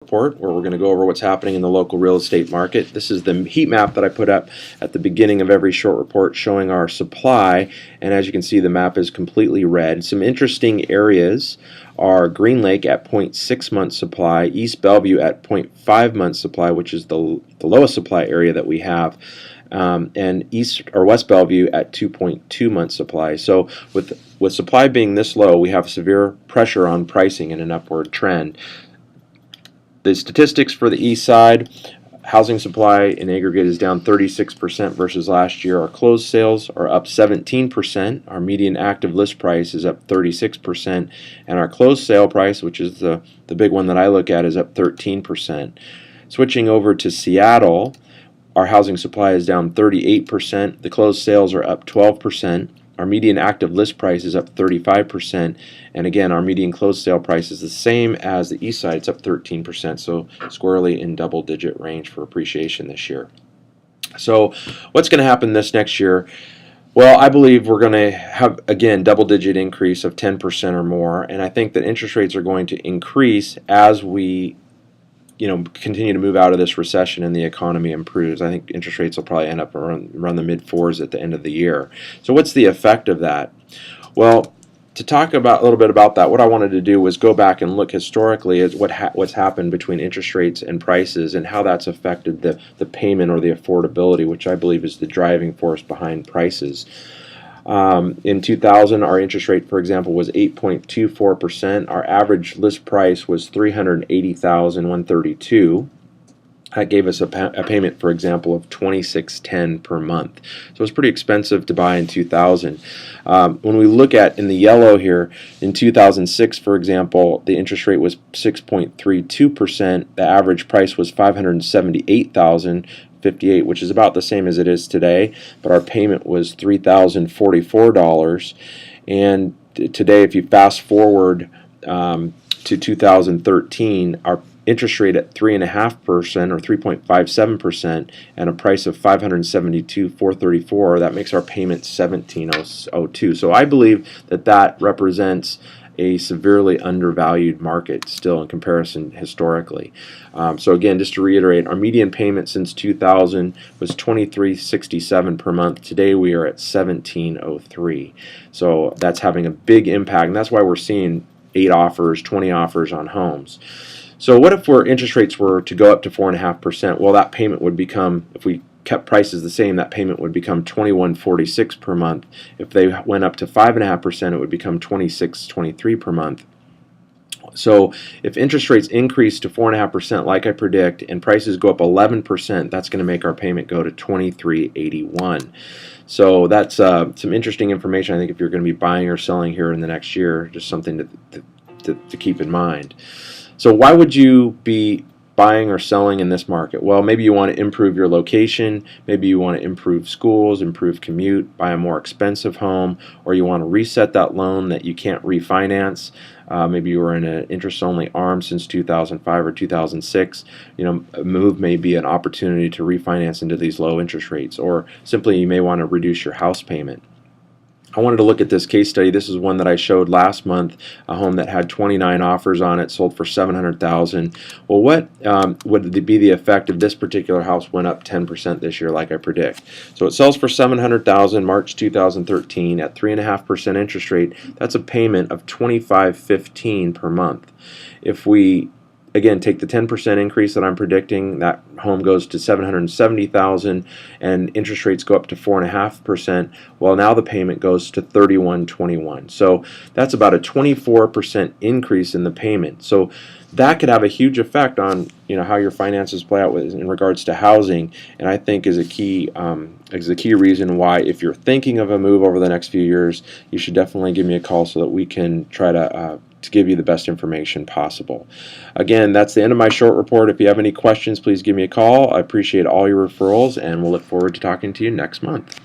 report where we're going to go over what's happening in the local real estate market. This is the heat map that I put up at the beginning of every short report showing our supply, and as you can see the map is completely red. Some interesting areas are Green Lake at 0.6 months supply, East Bellevue at 0.5 months supply, which is the lowest supply area that we have, and East or West Bellevue at 2.2 months supply. So with supply being this low, we have severe pressure on pricing and an upward trend. The statistics for the east side, housing supply in aggregate is down 36% versus last year. Our closed sales are up 17%. Our median active list price is up 36%. And our closed sale price, which is the big one that I look at, is up 13%. Switching over to Seattle, our housing supply is down 38%. The closed sales are up 12%. Our median active list price is up 35%, and again, our median closed sale price is the same as the east side. It's up 13%, so squarely in double-digit range for appreciation this year. So what's going to happen this next year? Well, I believe we're going to have, again, double-digit increase of 10% or more, and I think that interest rates are going to increase as we continue to move out of this recession and the economy improves. I think interest rates will probably end up around the mid-4s at the end of the year. So what's the effect of that? Well, to talk about a little bit about that, what I wanted to do was go back and look historically at what's happened between interest rates and prices and how that's affected the payment or the affordability, which I believe is the driving force behind prices. In 2000, our interest rate, for example, was 8.24%. Our average list price was $380,132. That gave us a payment, for example, of $26.10 per month. So it's pretty expensive to buy in 2000. When we look at in the yellow here, in 2006, for example, the interest rate was 6.32%. The average price was $578,058, which is about the same as it is today, but our payment was $3,044. And today, if you fast forward to 2013, our interest rate at 3.5% or 3.57% and a price of $572,434, that makes our payment $1,702. So I believe that represents a severely undervalued market still in comparison historically. So again, just to reiterate, our median payment since 2000 was $23.67 per month. Today we are at $1,703. So that's having a big impact, and that's why we're seeing 8 offers, 20 offers on homes. So what if interest rates were to go up to 4.5%? Well, that payment would become, if we kept prices the same, that payment would become $21.46 per month. If they went up to 5.5%, it would become $26.23 per month. So if interest rates increase to 4.5% like I predict and prices go up 11%, that's going to make our payment go to $23.81. So that's some interesting information, I think, if you're going to be buying or selling here in the next year, just something to keep in mind. So why would you be buying or selling in this market? Well, maybe you want to improve your location, maybe you want to improve schools, improve commute, buy a more expensive home, or you want to reset that loan that you can't refinance. Maybe you were in an interest-only ARM since 2005 or 2006. A move may be an opportunity to refinance into these low interest rates, or simply you may want to reduce your house payment. I wanted to look at this case study. This is one that I showed last month, a home that had 29 offers on it, sold for $700,000. Well, what would be the effect if this particular house went up 10% this year, like I predict? So it sells for $700,000 March 2013 at 3.5% interest rate. That's a payment of $25.15 per month. If we again take the 10% increase that I'm predicting, that home goes to $770,000 and interest rates go up to 4.5%. Well, now the payment goes to $31.21. So that's about a 24% increase in the payment. So that could have a huge effect on how your finances play out in regards to housing, and I think is a key reason why, if you're thinking of a move over the next few years, you should definitely give me a call so that we can try to give you the best information possible. Again, that's the end of my short report. If you have any questions, please give me a call. I appreciate all your referrals, and we'll look forward to talking to you next month.